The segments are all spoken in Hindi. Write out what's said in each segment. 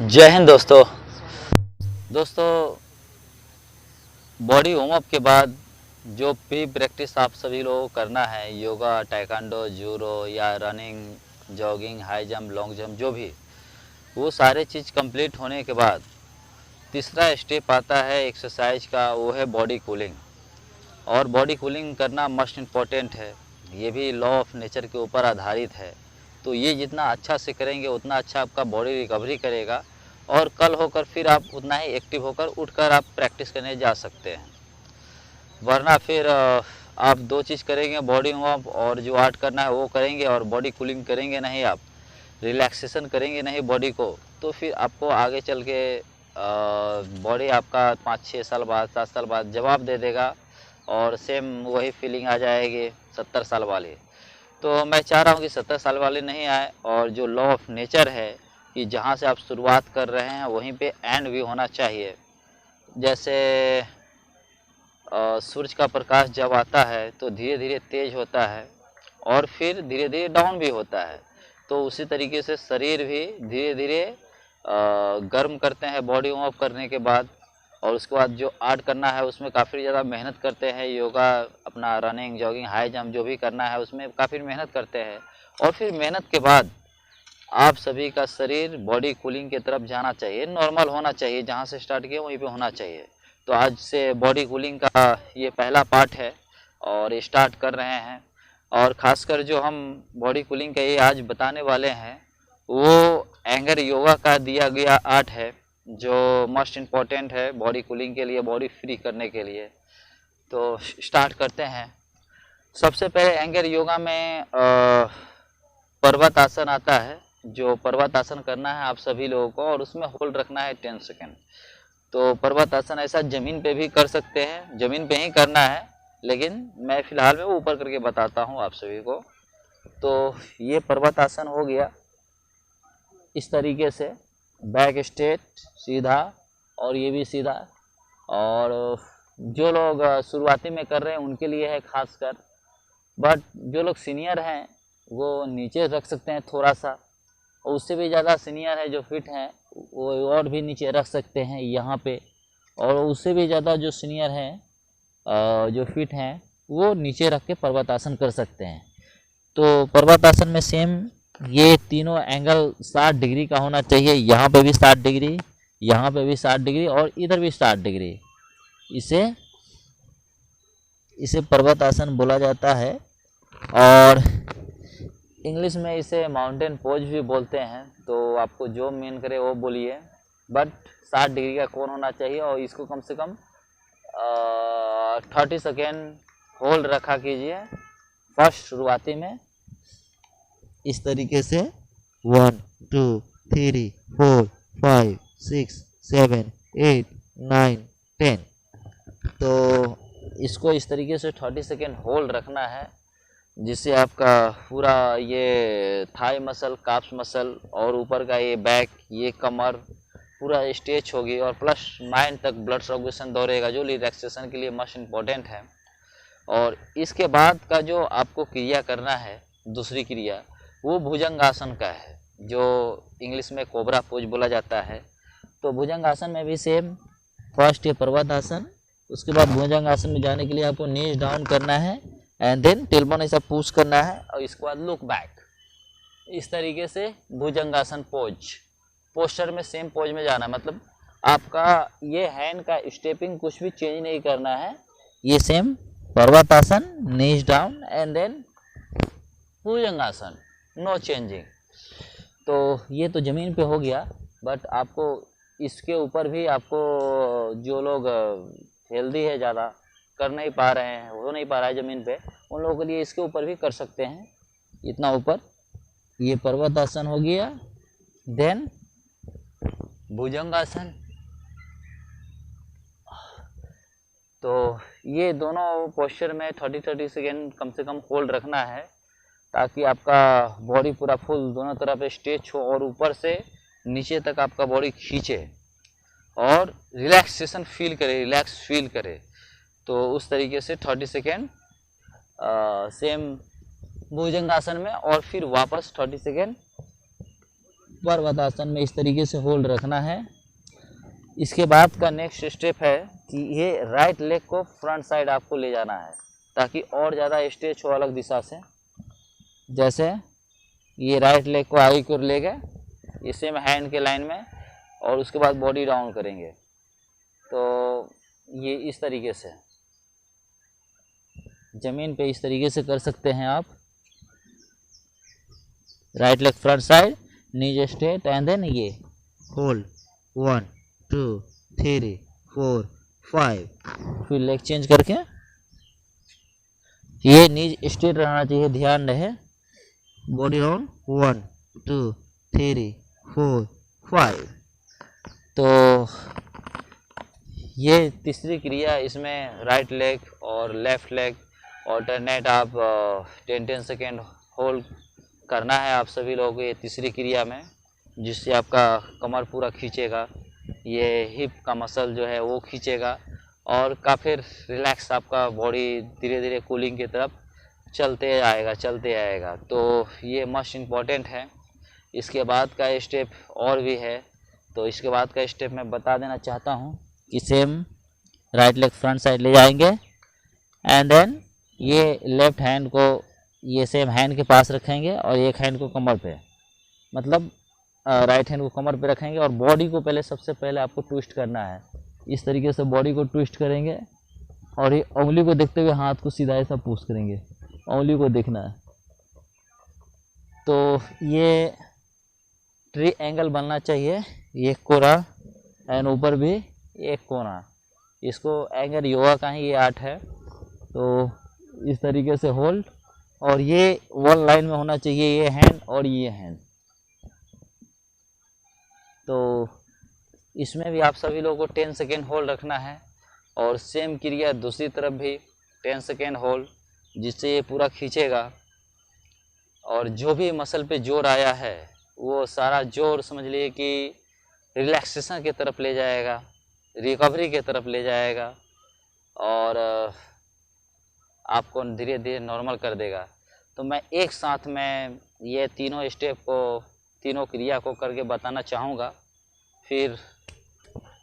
जय हिंद दोस्तों बॉडी वार्म अप के बाद जो प्री प्रैक्टिस आप सभी लोगों को करना है, योगा, टाइकांडो, जूडो या running, jogging, high jump, long jump, जो भी, वो सारे चीज़ कंप्लीट होने के बाद तीसरा स्टेप आता है एक्सरसाइज का, वो है बॉडी कूलिंग। और बॉडी कूलिंग करना मस्ट इम्पॉर्टेंट है, ये भी लॉ ऑफ नेचर के ऊपर आधारित है। तो ये जितना अच्छा से करेंगे उतना अच्छा आपका बॉडी रिकवरी करेगा और कल होकर फिर आप उतना ही एक्टिव होकर उठकर आप प्रैक्टिस करने जा सकते हैं। वरना फिर आप दो चीज़ करेंगे, बॉडी वार्म अप और जो आर्ट करना है वो करेंगे और बॉडी कूलिंग करेंगे नहीं, आप रिलैक्सेशन करेंगे नहीं बॉडी को, तो फिर आपको आगे चल के बॉडी आपका 5-6 साल बाद, 7 साल बाद जवाब दे देगा और सेम वही फीलिंग आ जाएगी 70 साल वाली। तो मैं चाह रहा हूँ कि 70 साल वाले नहीं आए और जो लॉ ऑफ नेचर है कि जहाँ से आप शुरुआत कर रहे हैं वहीं पे एंड भी होना चाहिए। जैसे सूरज का प्रकाश जब आता है तो धीरे धीरे तेज होता है और फिर धीरे धीरे डाउन भी होता है, तो उसी तरीके से शरीर भी धीरे धीरे गर्म करते हैं बॉडी वार्म अप करने के बाद। और उसके बाद जो आर्ट करना है उसमें काफ़ी ज़्यादा मेहनत करते हैं, योगा, अपना रनिंग, जॉगिंग, हाई जंप जो भी करना है उसमें काफ़ी मेहनत करते हैं। और फिर मेहनत के बाद आप सभी का शरीर बॉडी कूलिंग की तरफ जाना चाहिए, नॉर्मल होना चाहिए, जहाँ से स्टार्ट किया वहीं पे होना चाहिए। तो आज से बॉडी कूलिंग का ये पहला पार्ट है और स्टार्ट कर रहे हैं। और ख़ासकर जो हम बॉडी कूलिंग का ये आज बताने वाले हैं वो एंगर योगा का दिया गया आर्ट है, जो मस्ट इम्पॉर्टेंट है बॉडी कूलिंग के लिए, बॉडी फ्री करने के लिए। तो स्टार्ट करते हैं। सबसे पहले एंगर योगा में पर्वत आसन आता है, जो पर्वत आसन करना है आप सभी लोगों को और उसमें होल्ड रखना है 10 सेकेंड। तो पर्वत आसन ऐसा ज़मीन पे भी कर सकते हैं, ज़मीन पे ही करना है, लेकिन मैं फ़िलहाल में ऊपर करके बताता हूँ आप सभी को। तो ये पर्वत आसन हो गया इस तरीके से, बैक स्ट्रेट सीधा और ये भी सीधा। और जो लोग शुरुआती में कर रहे हैं उनके लिए है खासकर, बट जो लोग सीनियर हैं वो नीचे रख सकते हैं थोड़ा सा, और उससे भी ज़्यादा सीनियर है जो फिट हैं वो और भी नीचे रख सकते हैं यहाँ पे, और उससे भी ज़्यादा जो सीनियर हैं जो फिट हैं वो नीचे रख के पर्वत आसन कर सकते हैं। तो पर्वत आसन में सेम ये तीनों एंगल 60 डिग्री का होना चाहिए, यहाँ पे भी 60 डिग्री, यहाँ पे भी 60 डिग्री और इधर भी 60 डिग्री। इसे पर्वत आसन बोला जाता है और इंग्लिश में इसे माउंटेन पोज भी बोलते हैं। तो आपको जो मेन करे वो बोलिए, बट 60 डिग्री का कोण होना चाहिए और इसको कम से कम 30 सेकेंड होल्ड रखा कीजिए फर्स्ट शुरुआती में, इस तरीके से 1 2 3 4 5 6 7 8 9 10। तो इसको इस तरीके से 30 सेकेंड होल्ड रखना है, जिससे आपका पूरा ये थाई मसल, काप्स मसल और ऊपर का ये बैक, ये कमर पूरा स्ट्रेच होगी और प्लस माइंड तक ब्लड सर्कुलेशन दौड़ेगा, जो रिलैक्सेशन के लिए मस्ट इम्पॉर्टेंट है। और इसके बाद का जो आपको क्रिया करना है, दूसरी क्रिया, वो भुजंगासन का है, जो इंग्लिश में कोबरा पोज बोला जाता है। तो भुजंगासन में भी सेम, फर्स्ट ये पर्वत आसन, उसके बाद भुजंगासन में जाने के लिए आपको नीज डाउन करना है एंड देन टेलबोन ऐसा पुश करना है और इसके बाद लुक बैक, इस तरीके से भुजंगासन पोस्टर में सेम पोज में जाना है। मतलब आपका ये हैंड का स्टेपिंग कुछ भी चेंज नहीं करना है, ये सेम पर्वत आसन, नीज डाउन एंड देन भुजंगासन, नो चेंजिंग। तो ये तो ज़मीन पे हो गया, बट आपको इसके ऊपर भी, आपको जो लोग हेल्दी है, ज़्यादा कर नहीं पा रहे हैं, हो नहीं पा रहा है ज़मीन पे, उन लोगों के लिए इसके ऊपर भी कर सकते हैं, इतना ऊपर। ये पर्वत आसन हो गया, देन भुजंगासन। तो ये दोनों पोस्चर में 30 सेकेंड कम से कम होल्ड रखना है, ताकि आपका बॉडी पूरा फुल दोनों तरफ स्ट्रेच हो और ऊपर से नीचे तक आपका बॉडी खींचे और रिलैक्सेशन फील करे, रिलैक्स फील करे। तो उस तरीके से 30 सेकेंड सेम भुजंगासन में और फिर वापस 30 सेकेंड पर्वतासन में इस तरीके से होल्ड रखना है। इसके बाद का नेक्स्ट स्टेप है कि ये राइट लेग को फ्रंट साइड आपको ले जाना है ताकि और ज़्यादा स्ट्रेच हो अलग दिशा से। जैसे ये राइट लेग को आगे की ओर ले गए, इसे में हैंड के लाइन में, और उसके बाद बॉडी डाउन करेंगे। तो ये इस तरीके से ज़मीन पे इस तरीके से कर सकते हैं आप। Right leg front side, knees straight, and then ये होल्ड 1 2 3 4 5। फिर लेग चेंज करके ये नीज स्ट्रेट रहना चाहिए, ध्यान रहे। Body down 1 2 3 4 5। तो ये तीसरी क्रिया, इसमें राइट लेग और लेफ्ट लेग ऑल्टरनेट आप 10-10 सेकेंड होल्ड करना है आप सभी लोगों को ये तीसरी क्रिया में, जिससे आपका कमर पूरा खींचेगा, ये हिप का मसल जो है वो खींचेगा और काफ़ी रिलैक्स आपका बॉडी धीरे धीरे कूलिंग की तरफ चलते आएगा। तो ये मस्ट इम्पॉर्टेंट है। इसके बाद का स्टेप और भी है, तो इसके बाद का स्टेप मैं बता देना चाहता हूँ कि same right leg front side ले जाएंगे एंड देन ये लेफ्ट हैंड को ये सेम हैंड के पास रखेंगे और एक हैंड को कमर पे, मतलब राइट हैंड को कमर पे रखेंगे और बॉडी को पहले सबसे पहले आपको ट्विस्ट करना है। इस तरीके से बॉडी को ट्विस्ट करेंगे और ये उंगली को देखते हुए हाथ को सीधा ऐसा पुश करेंगे, उंगली को देखना है। तो ये ट्री एंगल बनना चाहिए, ये कोना एंड ऊपर भी एक कोना। इसको एंगल योगा का ही ये आर्ट है। तो इस तरीके से होल्ड, और ये वन लाइन में होना चाहिए, ये हैंड और ये हैंड। तो इसमें भी आप सभी लोगों को 10 सेकेंड होल्ड रखना है और सेम क्रिया दूसरी तरफ भी 10 सेकेंड होल्ड, जिससे ये पूरा खींचेगा और जो भी मसल पे जोर आया है वो सारा जोर समझ लिए कि रिलैक्सेशन की तरफ ले जाएगा, रिकवरी की तरफ ले जाएगा और आपको धीरे धीरे नॉर्मल कर देगा। तो मैं एक साथ में ये तीनों स्टेप को, तीनों क्रिया को करके बताना चाहूँगा, फिर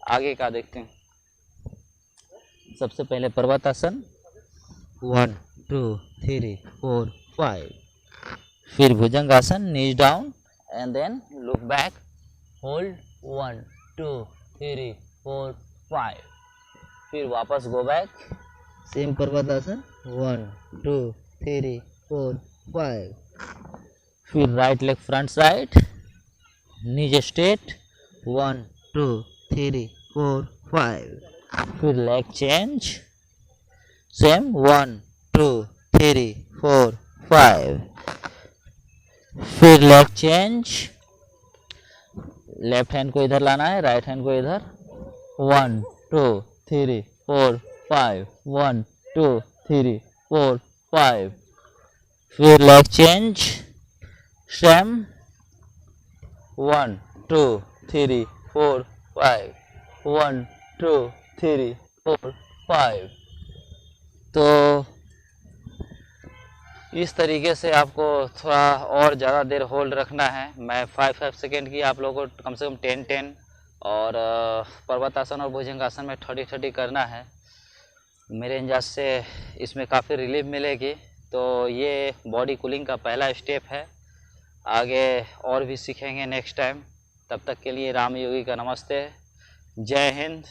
आगे का देखते हैं। सबसे पहले पर्वतासन 1 2 3 4 5। फिर भुजंगासन, knees down and then look back, hold 1 2 3 4 5। फिर वापस गो बैक, सेम पर्वतासन 1 2 3 4 5। फिर right leg front side, knees straight 1 2 3 4 5। फिर लेग चेंज, सेम 1 2 3 4 5। फिर लेग चेंज, लेफ्ट हैंड को इधर लाना है, राइट हैंड को इधर, 1 2 3 4 5 1 2 3 4 5। फिर लेग चेंज, सेम 1 2 3 4 5 1 2 3 4 5। तो इस तरीके से आपको थोड़ा और ज़्यादा देर होल्ड रखना है। मैं 5 सेकेंड की आप लोगों को कम से कम 10 और पर्वतासन और भुजंगासन में 30 करना है। मेरे अंदाज से इसमें काफ़ी रिलीफ मिलेगी। तो ये बॉडी कूलिंग का पहला स्टेप है। आगे और भी सीखेंगे नेक्स्ट टाइम। तब तक के लिए राम योगी का नमस्ते। जय हिंद।